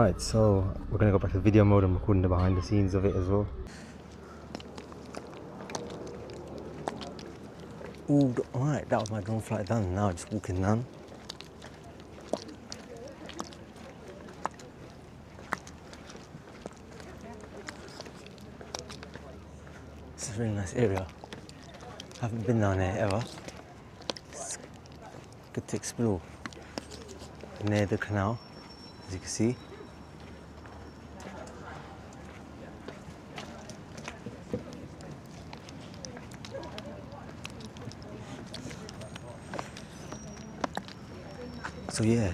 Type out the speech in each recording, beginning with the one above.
Right, so we're gonna go back to video mode and recording the behind the scenes of it as well. Ooh, alright, that was my drone flight done. Now just walking down. This is a really nice area. Haven't been down here ever. It's good to explore. Near the canal, as you can see. So yeah.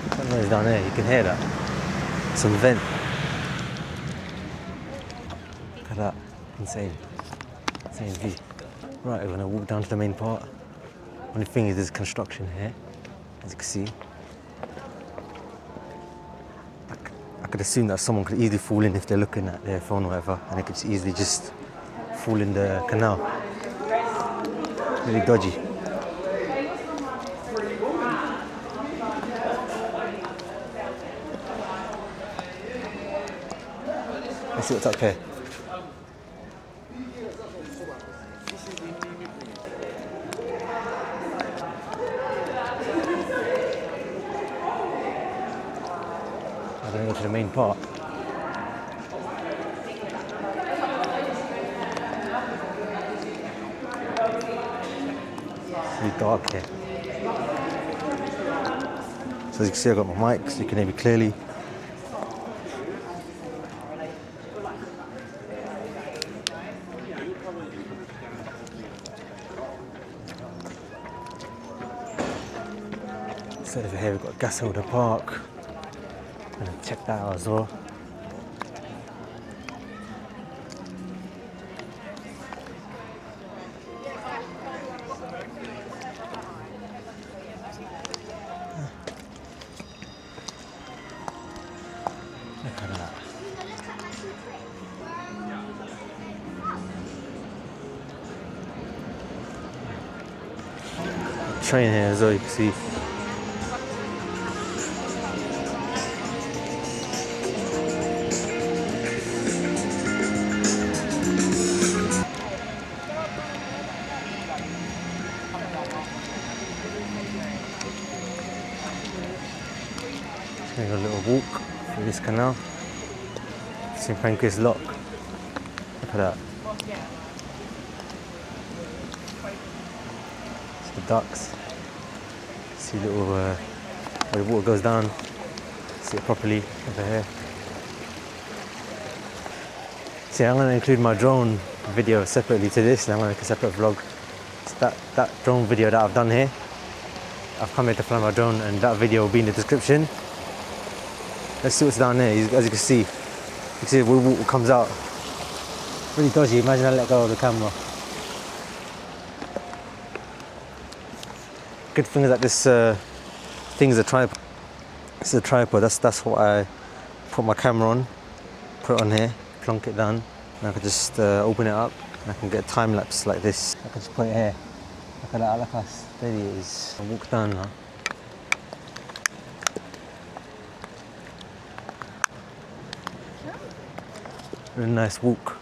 That noise down there, you can hear that. It's an vent. Look at that, insane view. Right, we're gonna walk down to the main part. Only thing is there's construction here, as you can see. I could assume that someone could easily fall in if they're looking at their phone or whatever, and they could easily just fall in the canal. Really dodgy. Let's see what's up here. I'm going to go to the main part. It's really dark here. So as you can see, I've got my mic, so you can hear me clearly. So over here we've got Gasholder Park. I'm going to check that out as well. Look at that. Train here as well, you can see. Just going a little walk through this canal. St. Pancras lock. Look at that. It's the ducks. See little where the water goes down. See it properly over here. See, I'm going to include my drone video separately to this, and I'm going to make a separate vlog. So that drone video that I've done here, I've come here to fly my drone, and that video will be in the description. Let's see what's down there. As you can see the water comes out. Really dodgy. Imagine I let go of the camera. Good thing is that this thing is a tripod. This is a tripod. That's what I put my camera on. Put it on here, plonk it down, and I can just open it up, and I can get a time lapse like this. I can just put it here. Look at that. Look how steady it is. I'll walk down now. Really nice walk.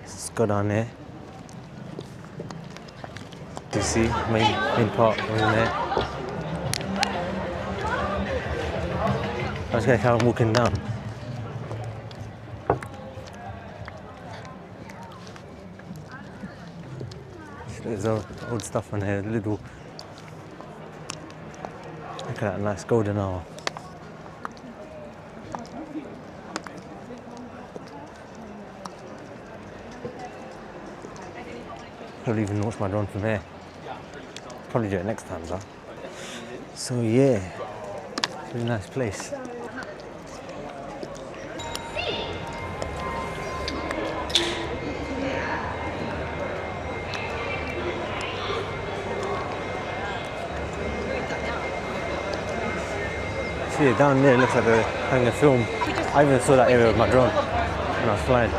Let's go down there. Do you see main part in there? I'm just gonna carry on walking down. There's old stuff on here, little. Look at that nice golden hour. Probably even launch my drone from here. Probably do it next time though. So yeah, really nice place. See it down there, it looks like they're having a film. I even saw that area with my drone when I was flying.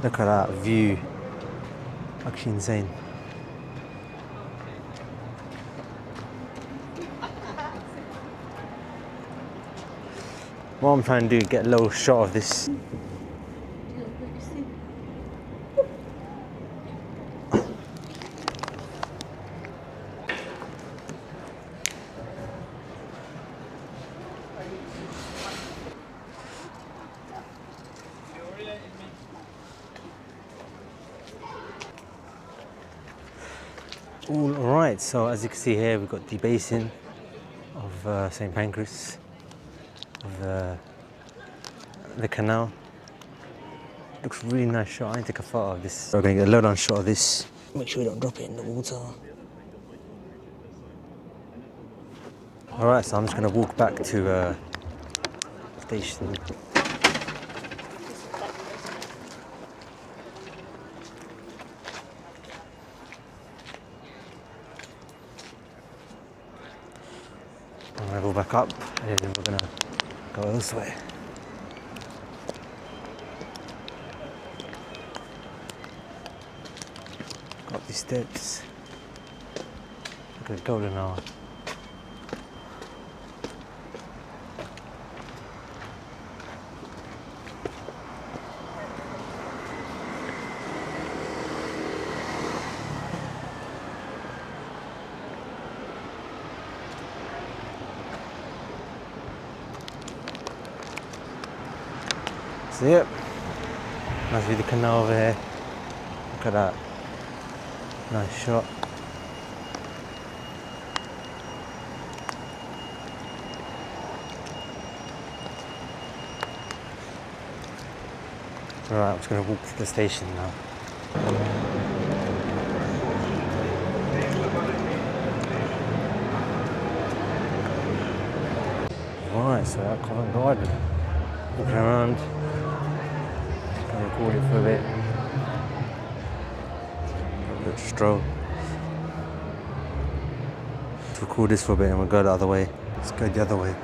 Look at that view, actually insane. What I'm trying to do is get a little shot of this. All right, so as you can see here, we've got the basin of St. Pancras, of the canal. Looks really nice shot. I need to take a photo of this. We're going to get a load on shot of this. Make sure we don't drop it in the water. All right, so I'm just going to walk back to station. I'm gonna go back up and then we're gonna go elsewhere. Go up these steps. Look at the golden hour. So yep, nice view of the canal over here. Look at that, nice shot. Alright, I'm just going to walk to the station now. Right, so that Covent Garden. Walking around. Record it for a bit. A bit of stroll. Let's record this for a bit and we'll go the other way. Let's go the other way.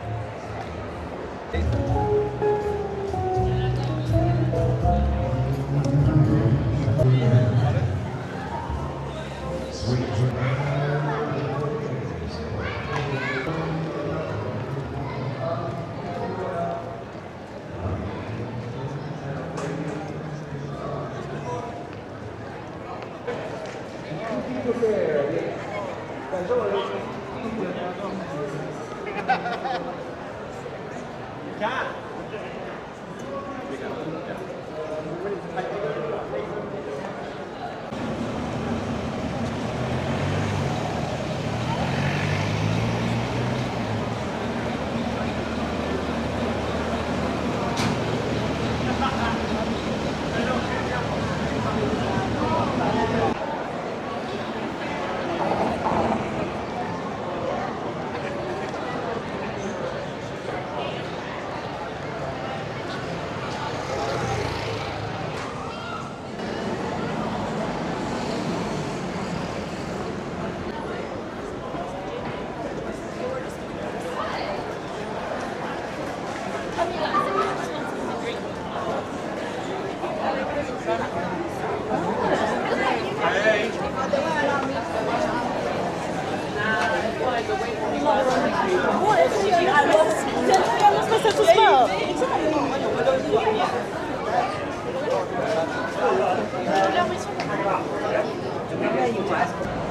J'ai l'impression que...